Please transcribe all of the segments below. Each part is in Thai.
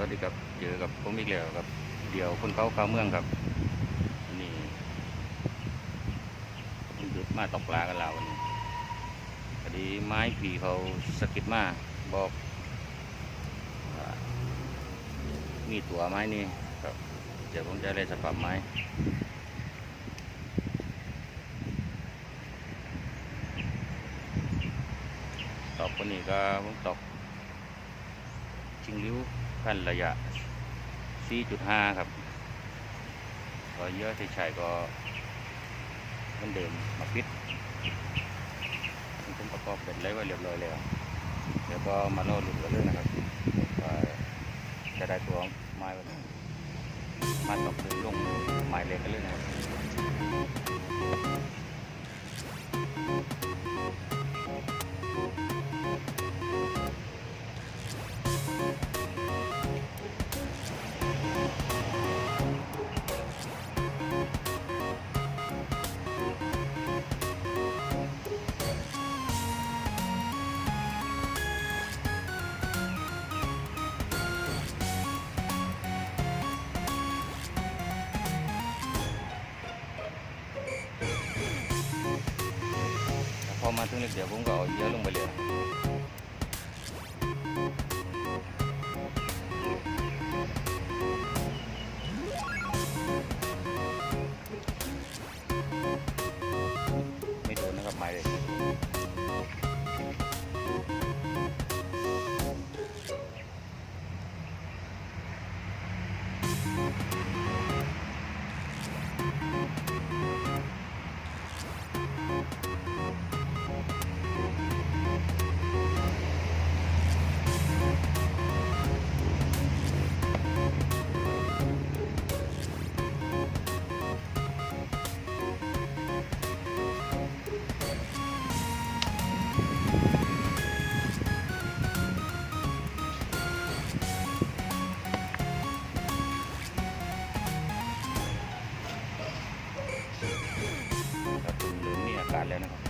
วัสดีครับเจอกับผมอีกแล้วครับเดี๋ยวคนเขาเข้าเมืองครับนี่หยุดมาตกปลากันแล้ววันนี้พอดีไม้ผีเขาสะกิดมาบอกว่ามีตัวไม้นี่ครับเดี๋ยวผมจะเลยสปับไม้ตอกคนนี้ก็ผมตอกชิงริ้วขั้นระยะ 4.5 ครับก็เยอะที่ใช้ก็เหมือนเดิมมาปิดผมประกอบเป็นไรไว้เรียบร้อยแล้วเดี๋ยวก็มาโน่หลุดกันเลยนะครับจะได้ตัวไม้มาตอกดึงลงไม้เล็กกันเลยนะครับพอมาถึงเดี๋ยวผมก็เอาเยอะลงไปเลยไม่โดนนะครับไม้เลยการแล้วนะครับ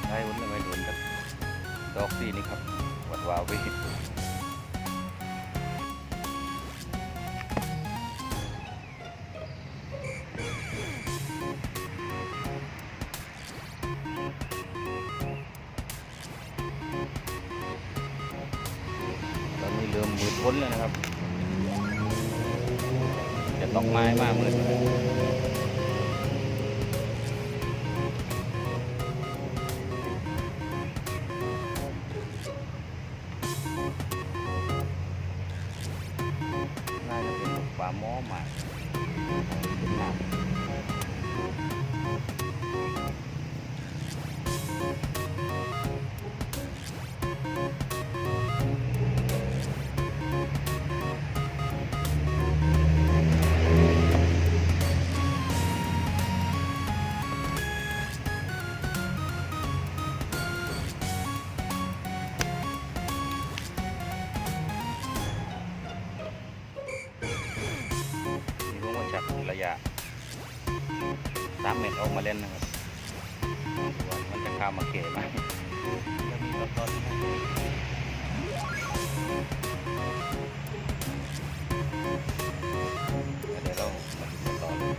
ได้วันละไม่โดนกับดอกซีนี่ครับวัดวาวไปตอนนี้เริ่มมืดพ้นแล้วนะครับจะตอกไม้มากมืดปลาหม้อมาเป็นน้ำ จากระยะ3 เมตรออกมาเล่นนะครับดูว่ามันจะเข้ามาเก๋ไหมจะมีต้นเดี๋ยวเรามาดูกันต่อเลย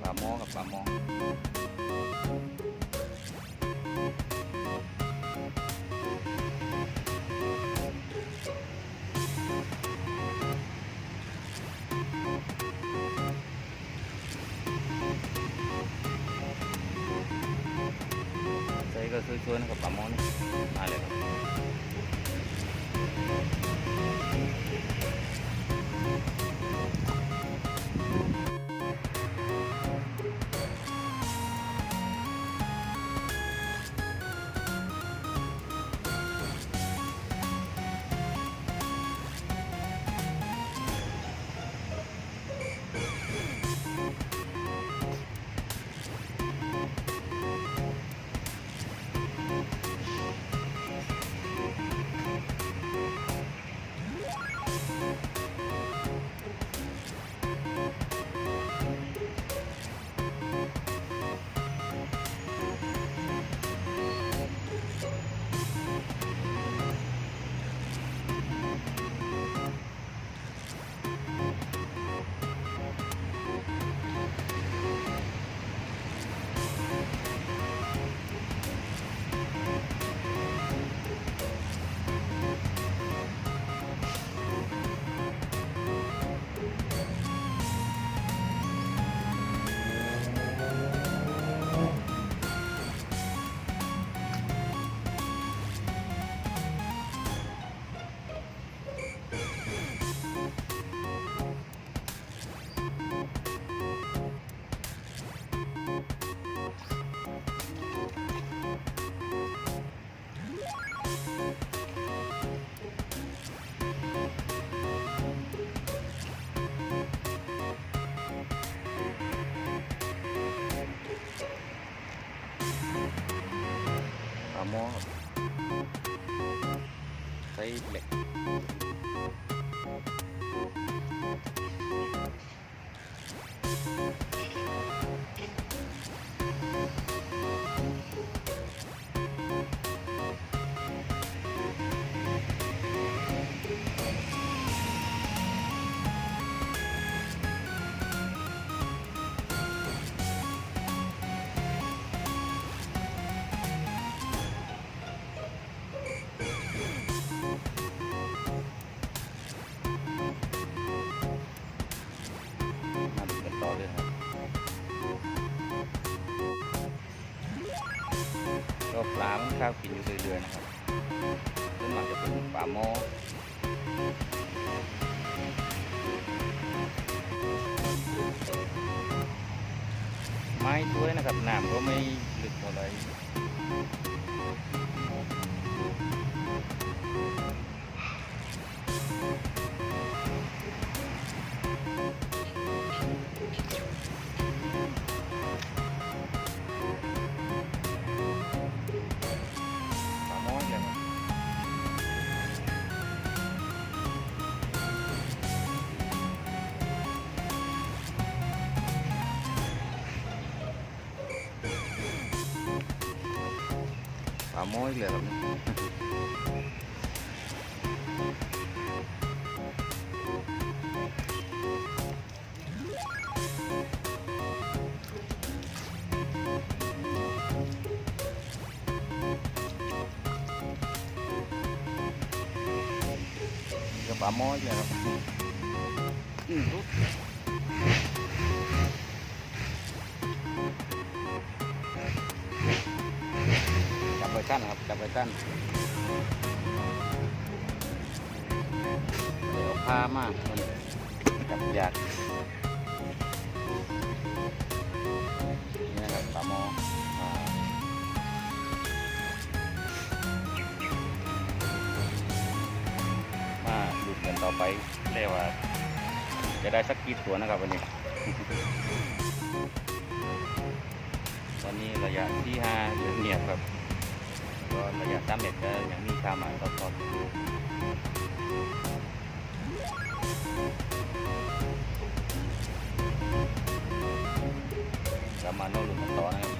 ปลาหม้อกับปลาหม้อใส่ก็ช่วยๆนะครับปลาหม้อนี่มาเลยครับปลาหม้อครับใส่เหล็กมาดูกันต่อเลยครับก็ปลามันข้าวกินอยู่เรื่อยๆนะครับส่วนมากจะเป็นปลาหม้อไม้ด้วยนะครับน้ำก็ไม่ลึกเท่าไหร่ปลาหม้อเลยครับปลาหม้อเลยครับ กับปลาหม้อเลยครับรุดจับไปกั้นครับจับไปกั้นเดี๋ยวพามากมันจับยากนี่นะครับปลาหม้อมาดูกันต่อไปเรียกว่าจะได้สักกี่ตัวนะครับวันนี้ ตอนนี้ระยะที่ 5ยังเงียบครับก็ระยะ3 เมตรก็ยังมีข้ามาตอนกลับมาโน่นลุ้นกันต่อนะครับ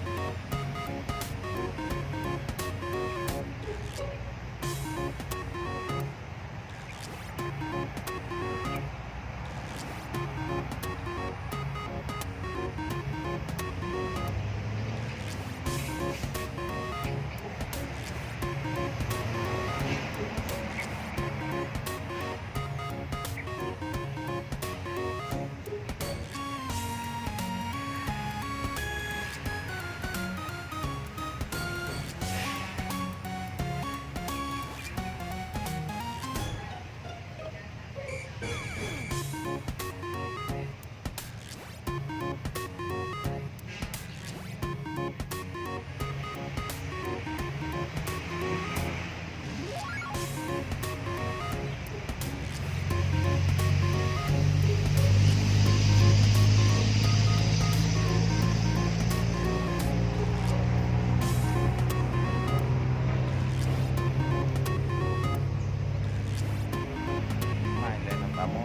ไม่เลยนะปลาหม้อ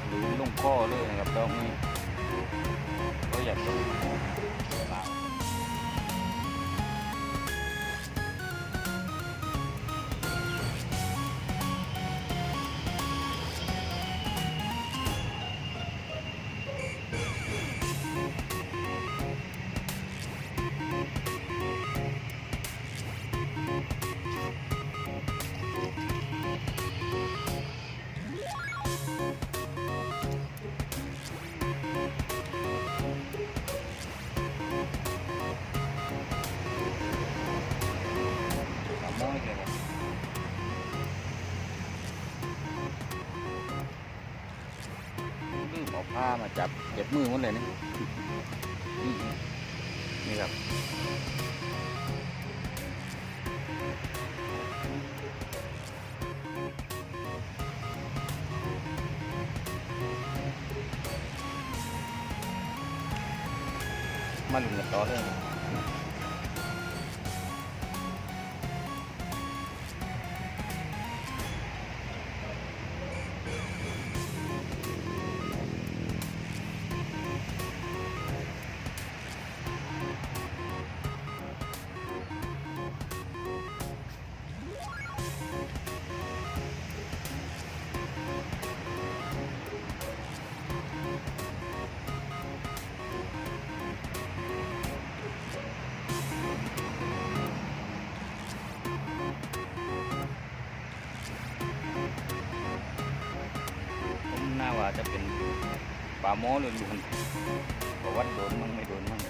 หรือลงข้อเลยนะครับตรงนี้ก็อยากจะปลาหม้อเลยครับเอาผ้ามาจับเก็บมือหมดเลยนี่นี่ครับมาลุ้นกันต่อเลยน่าว่าจะเป็นปลาหม้อล้วนๆเพราะวัดโดนมั่งไม่โดนมั่ง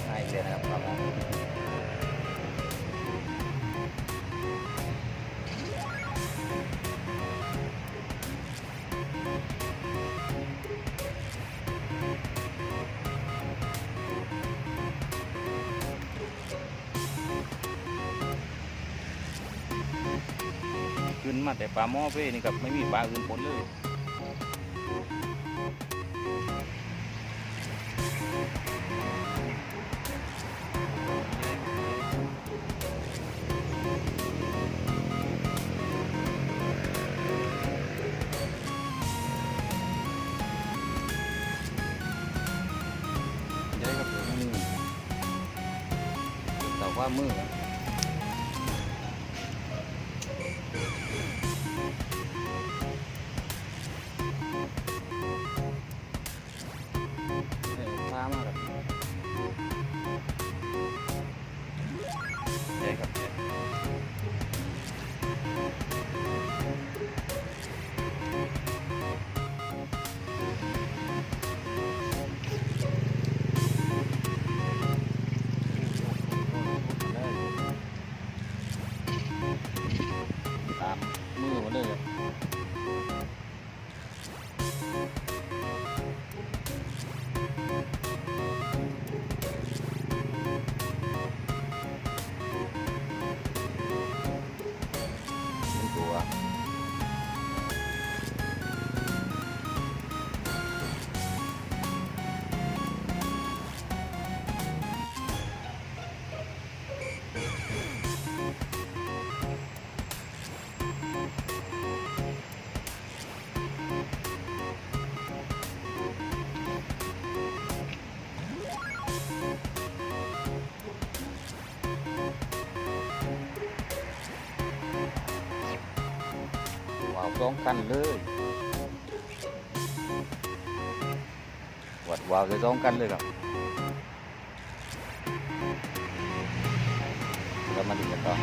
ง่ายเลยนะครับปลาหม้อขึ้นมาแต่ปลาหม้อเพ่นี่ครับไม่มีปลาอื่นปนเลย ว่ามือพามากครับใช่ครับตามมือมาเลยครับตัวว้าว2 คันเลยวัดว้าวจะ2 คันเลยครับแล้วมาดูกันต่อ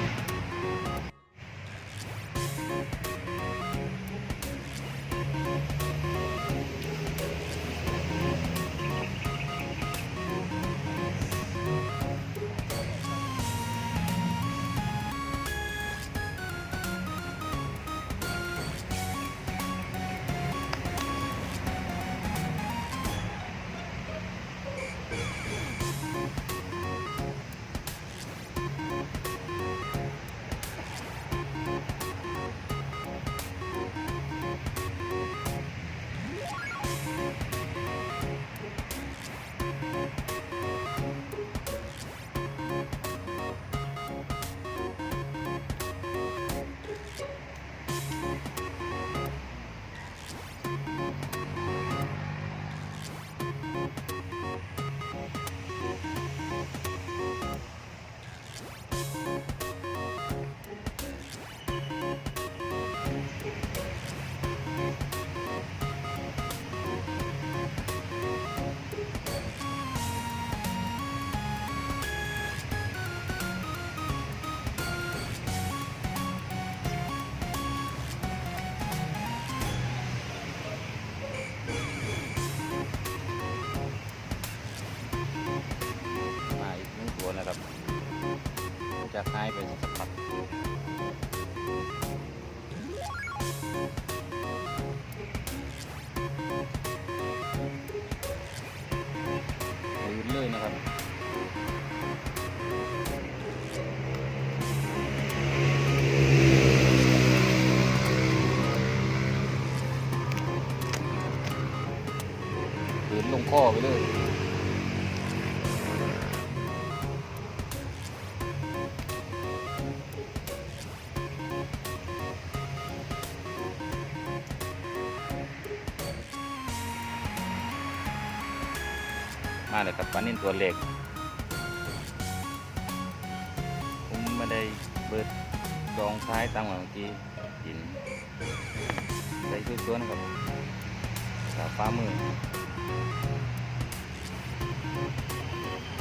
มาอีก1 ตัวนะครับจะหายไปสักพักลื่นเลยนะครับลื่นลงข้อไปเลยมาเลยครับปลานิ่นตัวเล็กผมไม่ได้เบิดดองท้ายตามเมื่อกี้กินใส่ตัวๆนะครับกับฟ้ามือ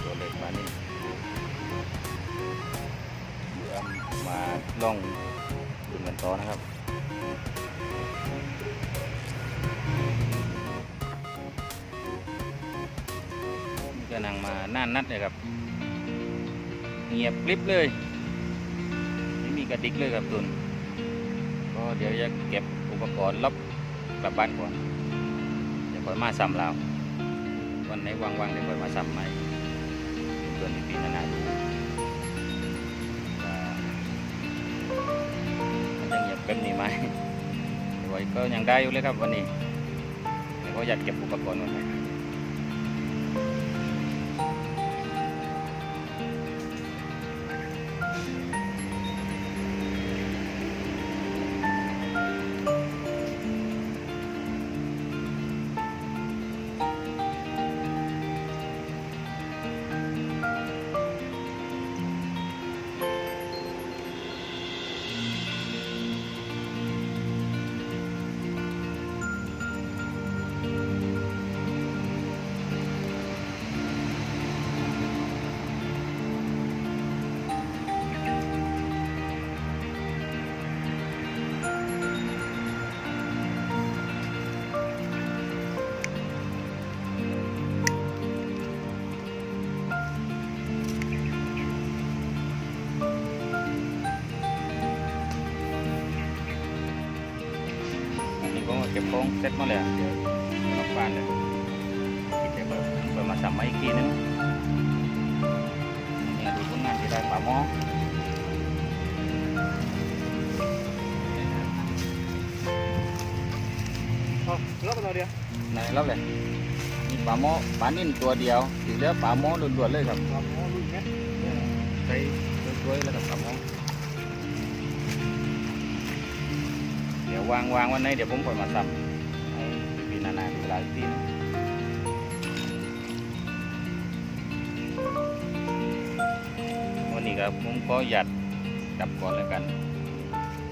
ตัวเล็กปลานิ่นเดี๋ยวมาล่องดูกันต่อนะครับก็นั่งมาน่านนัดเลยครับเงียบกริบเลยไม่มีกระดิกเลยครับตุนก็เดี๋ยวจะเก็บอุปกรณ์ลบกลับบ้านก่อนเดี๋ยวค่อยมาซ้ำเราวันไหนว่างๆเดี๋ยวค่อยมาซ้ำใหม่ตุนปีนาดูมันยังเงียบเป็นนี่ไหมไว้ก็ยังได้อยู่เลยครับวันนี้เดี๋ยวก็อยากเก็บอุปกรณ์วันไหน ก็บของเสร็จหมาแล้วเดี๋ยวกลับบ้านเลยกินเดี๋ยวก็ไปมาสัมมาอีกทีนึงเนี่ยดูผลงานที่ได้ปลาหม้อ รอบเราเดียว ไหนรับเลยมีปลาหม้อปลานิ่นตัวเดียวที่เหลือปลาหม้อล้วนๆเลยครับ รอบหม้อรุ่นเนี้ย ใส่ถ้วยๆแล้วก็ปลาหม้อเดี๋ยววางวันไหนเดี๋ยวผมค่อยมาสับให้พี่นาดูเวลาอีกทีนึงวันนี้ครับผมก็หยัดกลับก่อนแล้วกัน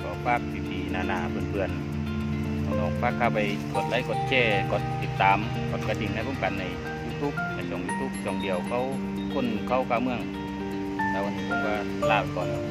ขอฝากพี่ๆนาเพื่อนๆน้องๆฝากเข้าไปกดไลค์กดแชร์กดติดตามกดกระดิ่งให้ผมกันใน YouTube ในช่อง YouTube ช่องเดียวเขาคนเข้ากาเมืองแล้ววันนี้ผมก็ลาไปก่อนครับ